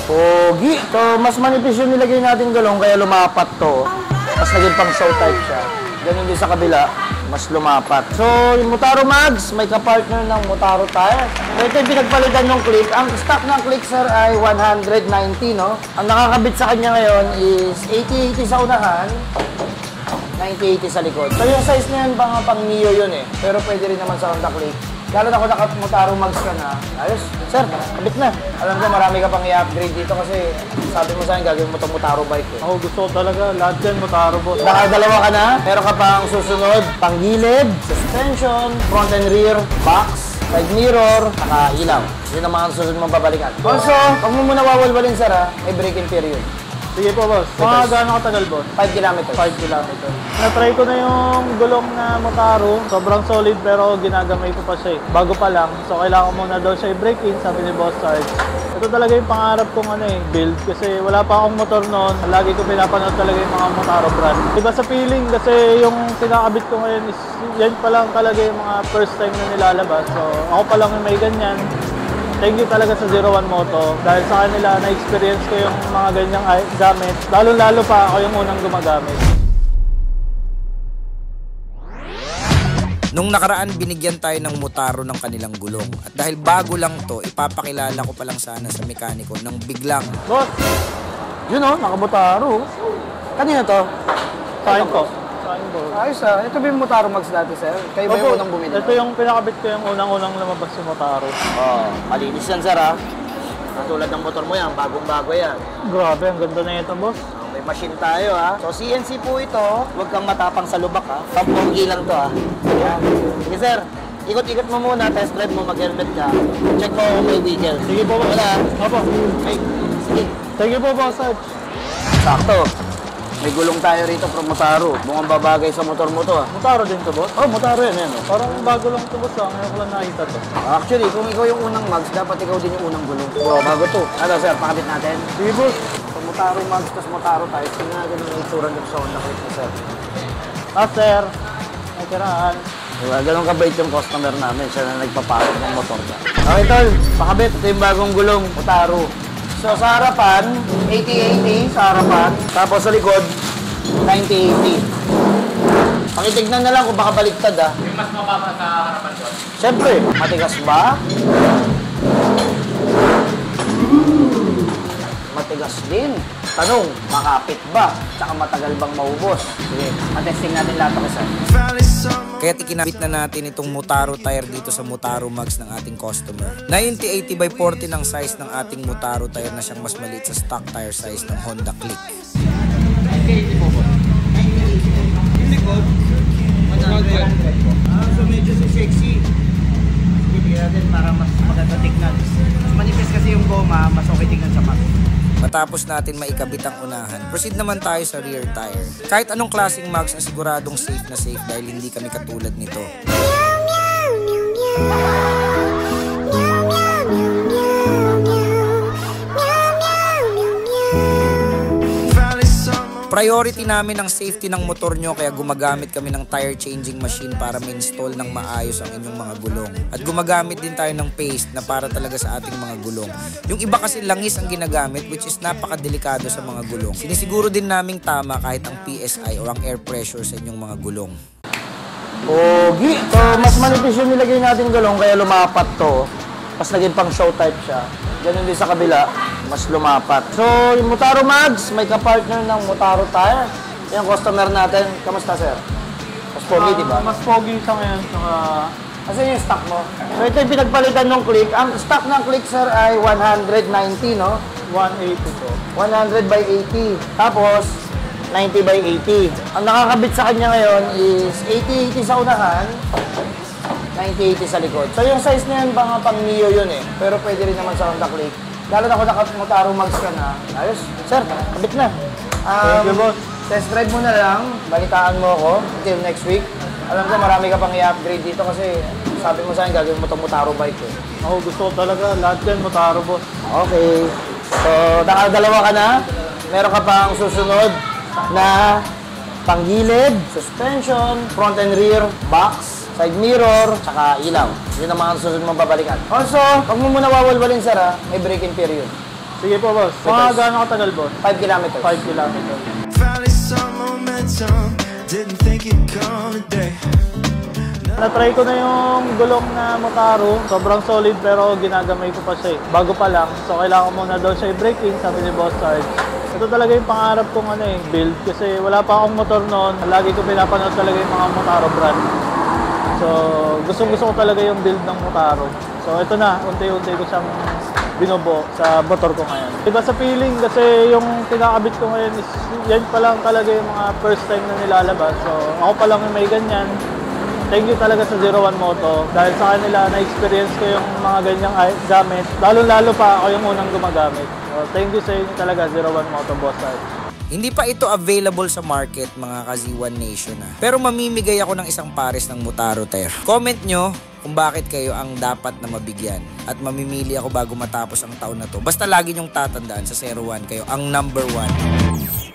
Pogi. So, mas manipis yung nilagay natin gulong kaya lumapat to. Tapos naging pang show type siya. Ganun din sa kabila, mas lumapat. So, yung Motaro Mags, may kapartner ng Motaro tire. So, ito yung pinagpalitan ng click. Ang stock ng click, sir, ay 190, no? Ang nakakabit sa kanya ngayon is 80-80 sa unahan, 90-80 sa likod. So, yung size na yan, pang Neo yun eh. Pero pwede rin naman sa Honda Click. Lalo na kung naka-Motaro Mags ka na, ayos, sir, kabit na. Alam ko marami ka pang i-upgrade dito kasi sabi mo sa akin gagawin mo itong Motaro bike eh. Ako gusto ko talaga, lahat yan Motaro boss. Nakadalawa ka na, meron ka pang susunod, panggilid, suspension, front and rear, box, side mirror, saka ilaw. Yun ang mga susunod mong babalikan. Also, pag mo muna wawalwalin sir ha, may braking period. Sige po boss. Mga gaano katagal boss? 5 kilometers. 5 kilometers. Na-try ko na yung gulong na Motaro. Sobrang solid pero ginagamay ko pa siya eh. Bago pa lang. So kailangan muna daw siya i-break in, sabi ni Boss Sarge. Ito talaga yung pangarap kong build. Kasi wala pa akong motor noon. Lagi ko pinapanood talaga yung mga Motaro brand. Iba sa feeling kasi yung pinakabit ko ngayon is yan pa lang talaga yung mga first time na nilalabas. So ako pa lang yung may ganyan. Thank you talaga sa 01 Moto dahil sa kanila na-experience ko yung mga ganyang gamit. Lalo-lalo pa ako yung unang gumagamit. Nung nakaraan, binigyan tayo ng Motaro ng kanilang gulong. At dahil bago lang to, ipapakilala ko pa lang sana sa mekaniko nang biglang. Boss! Yun o, naka-Motaro. Kanina to? Saan po? Ayos ah. Ito ba yung Motaro Mags dati, sir? Kayo ba yung unang bumili? Ito yung pinakabit ko yung unang-unang lumabas yung Motaro. Oo, malinis yan, sir ah. Katulad ng motor mo yan, bagong-bago yan. Grabe, ang ganda na ito, boss. May machine tayo ha. So CNC po ito. Huwag kang matapang sa lubak ha. Pampunggi lang to ha. Yan. Sige sir. Ikot-ikot mo muna. Test drive mo. Mag-helmet ka. Check mo kung may wiggle. Sige po, boss. Wala. Opo. Ay, sige. Sige po, boss. Sakto. May gulong tayo rito from Motaro. Mukhang babagay sa motor mo to ha. Motaro din to, boss? Oh, Motaro yan yan. Parang bago lang to, boss. Ngayon ko lang nakita to. Actually, kung ikaw yung unang mags, dapat ikaw din yung unang gulong. Bro, bago to. Ano sir, pakabit natin. Sige, boss. Motaro Mags, tas Motaro tayo. Tingnan natin ang itsura nito sa Honda Click na sir. Sir. May tiraan. Diba? Ganun kabait yung customer namin. Siya na nagpapakot ng motor niya. Okay, tol. Pakabit. Ito yung bagong gulong. Motaro. So, sa harapan, 80-80 sa harapan. Tapos sa likod, 90-80. Pakitignan na lang kung baka baliktad ah. Yung mas mababa sa harapan ko. Siyempre, matigas ba? Matigas din. Tanong, makapit ba? Tsaka matagal bang maubos? Sige, matesting natin lahat ako sir. Kaya't ikinabit na natin itong Motaro tire dito sa Motaro Mags ng ating customer. 90-80 by 40 ng size ng ating Motaro tire na siyang mas maliit sa stock tire size ng Honda Click. 90-80 po po. 90-80. Yung likod, 100. So medyo sexy. Hindi natin para mas maganda tignan. Mas manipis kasi yung goma, mas okay tignan sa mat. Matapos natin maikabit ang unahan, proceed naman tayo sa rear tire. Kahit anong klaseng mags na siguradong safe na safe dahil hindi kami katulad nito. Priority namin ang safety ng motor nyo kaya gumagamit kami ng tire changing machine para ma-install ng maayos ang inyong mga gulong. At gumagamit din tayo ng paste na para talaga sa ating mga gulong. Yung iba kasi langis ang ginagamit which is napakadelikado sa mga gulong. Sinisiguro din naming tama kahit ang PSI o ang air pressure sa inyong mga gulong. Pogi! So mas manipis yung nilagay natin gulong kaya lumapat to. Tapos naging pang show type siya. Ganun din sa kabila, mas lumapat. So, yung Motaro Mags, may kapartner ng Motaro tire. Yung customer natin, kamusta sir? Mas pogi, di ba? Mas pogi siya ngayon. Kasi yung stock mo. So, ito yung pinagpalitan ng Click. Ang stock ng Click, sir, ay 190, no? 180 po. 100 by 80. Tapos, 90 by 80. Ang nakakabit sa kanya ngayon is 80-80 sa unahan, 90-80 sa likod. So yung size na yan, pang Neo yun eh. Pero pwede rin naman sa Honda Click. Lalo na kung naka-Motaro Mags ka na. Ayos. Sir, kabit na. Thank you, boss. Test drive mo na lang. Balitaan mo ako until next week. Alam ko marami ka pang i-upgrade dito kasi sabi mo sa akin gagawin mo itong Motaro bike eh. Ako gusto ko talaga. Lahat yan Motaro, boss. Okay. So, nakadalawa ka na. Meron ka pang susunod na panggilid, suspension, front and rear, box, side mirror, saka ilaw. Yun ang mga susunod mong babalikan. Also, pag mo muna wawalwalin sir ha, may braking period. Sige po, boss. Mga gaano katagal, boss? 5 kilometers. 5 kilometers. Finally some momentum, didn't think it'd come today. Na-try ko na yung gulong na Motaro. Sobrang solid pero ginagamay ko pa siya eh. Bago pa lang. So kailangan ko muna daw siya i-break in, sabi ni Boss Sarge. Ito talaga yung pangarap kong build. Kasi wala pa akong motor noon. Lagi ko pinapanood talaga yung mga Motaro brand. So gusto ko talaga yung build ng Motaro. So ito na, unti-unti ko siyang binubuo sa motor ko ngayon. Iba sa feeling kasi yung pinakabit ko ngayon is yan pa lang talaga yung mga first time na nilalabas. So ako pa lang yung may ganyan. Thank you talaga sa 01 Moto dahil sa kanila na-experience ko yung mga ganyang gamit. Lalo-lalo pa ako yung unang gumagamit. So, thank you sa inyo talaga 01 Moto, Boss Art. Hindi pa ito available sa market mga ka-Z1 Nation Pero mamimigay ako ng isang pares ng Motaro tire. Comment nyo kung bakit kayo ang dapat na mabigyan. At mamimili ako bago matapos ang taon na to. Basta lagi nyong tatandaan sa 01 kayo ang number 1.